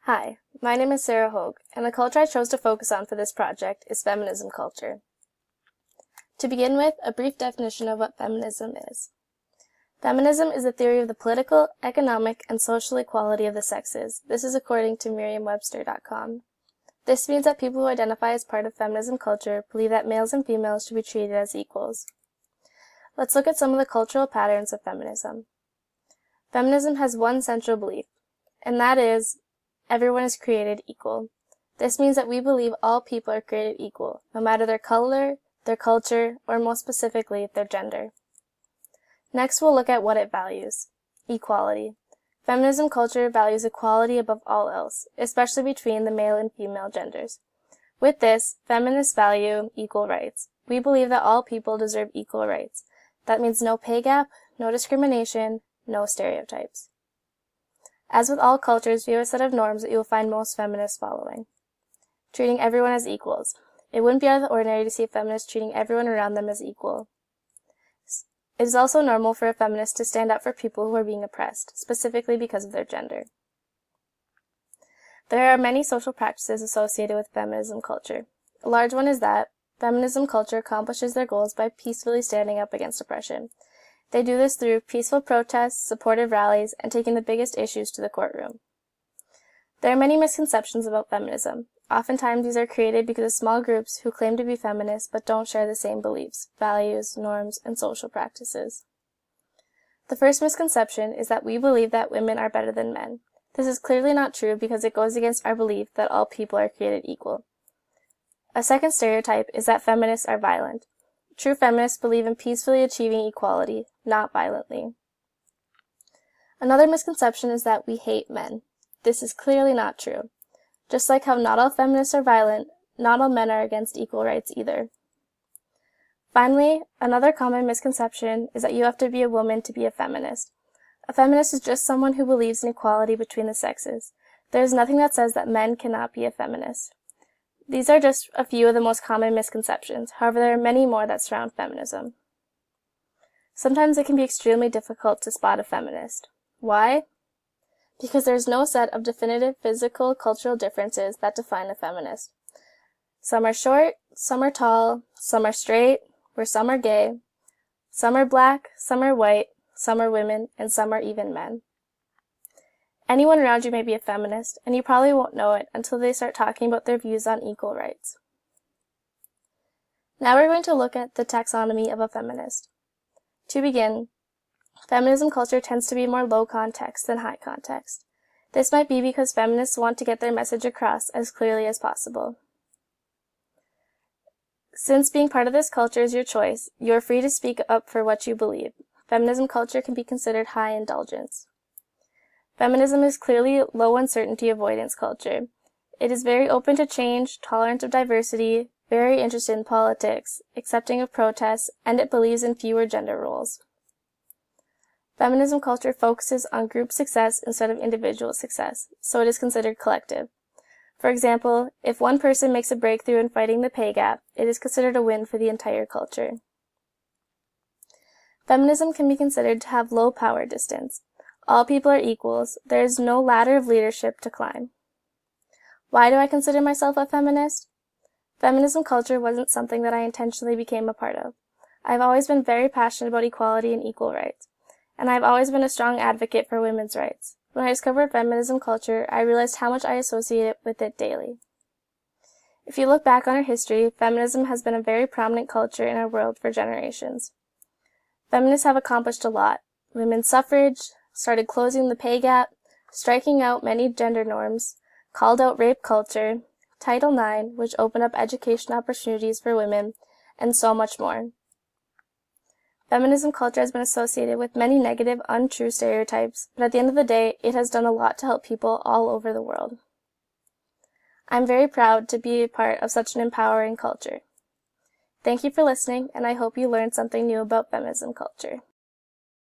Hi, my name is Sarah Hogue, and the culture I chose to focus on for this project is feminism culture. To begin with, a brief definition of what feminism is. Feminism is a theory of the political, economic, and social equality of the sexes. This is according to Merriam-Webster.com. This means that people who identify as part of feminism culture believe that males and females should be treated as equals. Let's look at some of the cultural patterns of feminism. Feminism has one central belief, and that is everyone is created equal. This means that we believe all people are created equal, no matter their color, their culture, or most specifically, their gender. Next, we'll look at what it values. Equality. Feminism culture values equality above all else, especially between the male and female genders. With this, feminists value equal rights. We believe that all people deserve equal rights. That means no pay gap, no discrimination, no stereotypes. As with all cultures, we have a set of norms that you will find most feminists following. Treating everyone as equals. It wouldn't be out of the ordinary to see feminists treating everyone around them as equal. It is also normal for a feminist to stand up for people who are being oppressed, specifically because of their gender. There are many social practices associated with feminism culture. A large one is that feminism culture accomplishes their goals by peacefully standing up against oppression. They do this through peaceful protests, supportive rallies, and taking the biggest issues to the courtroom. There are many misconceptions about feminism. Oftentimes these are created because of small groups who claim to be feminists but don't share the same beliefs, values, norms, and social practices. The first misconception is that we believe that women are better than men. This is clearly not true because it goes against our belief that all people are created equal. A second stereotype is that feminists are violent. True feminists believe in peacefully achieving equality, not violently. Another misconception is that we hate men. This is clearly not true. Just like how not all feminists are violent, not all men are against equal rights either. Finally, another common misconception is that you have to be a woman to be a feminist. A feminist is just someone who believes in equality between the sexes. There is nothing that says that men cannot be a feminist. These are just a few of the most common misconceptions. However, there are many more that surround feminism. Sometimes it can be extremely difficult to spot a feminist. Why? Because there is no set of definitive physical, cultural differences that define a feminist. Some are short, some are tall, some are straight, or some are gay. Some are black, some are white, some are women, and some are even men. Anyone around you may be a feminist, and you probably won't know it until they start talking about their views on equal rights. Now we're going to look at the taxonomy of a feminist. To begin, feminism culture tends to be more low context than high context. This might be because feminists want to get their message across as clearly as possible. Since being part of this culture is your choice, you are free to speak up for what you believe. Feminism culture can be considered high indulgence. Feminism is clearly low uncertainty avoidance culture. It is very open to change, tolerant of diversity, very interested in politics, accepting of protests, and it believes in fewer gender roles. Feminism culture focuses on group success instead of individual success, so it is considered collective. For example, if one person makes a breakthrough in fighting the pay gap, it is considered a win for the entire culture. Feminism can be considered to have low power distance. All people are equals. There is no ladder of leadership to climb. Why do I consider myself a feminist? Feminism culture wasn't something that I intentionally became a part of. I've always been very passionate about equality and equal rights, and I've always been a strong advocate for women's rights. When I discovered feminism culture, I realized how much I associate with it daily. If you look back on our history, feminism has been a very prominent culture in our world for generations. Feminists have accomplished a lot. Women's suffrage, started closing the pay gap, striking out many gender norms, called out rape culture, Title IX, which opened up education opportunities for women, and so much more. Feminism culture has been associated with many negative, untrue stereotypes, but at the end of the day, it has done a lot to help people all over the world. I'm very proud to be a part of such an empowering culture. Thank you for listening, and I hope you learned something new about feminism culture.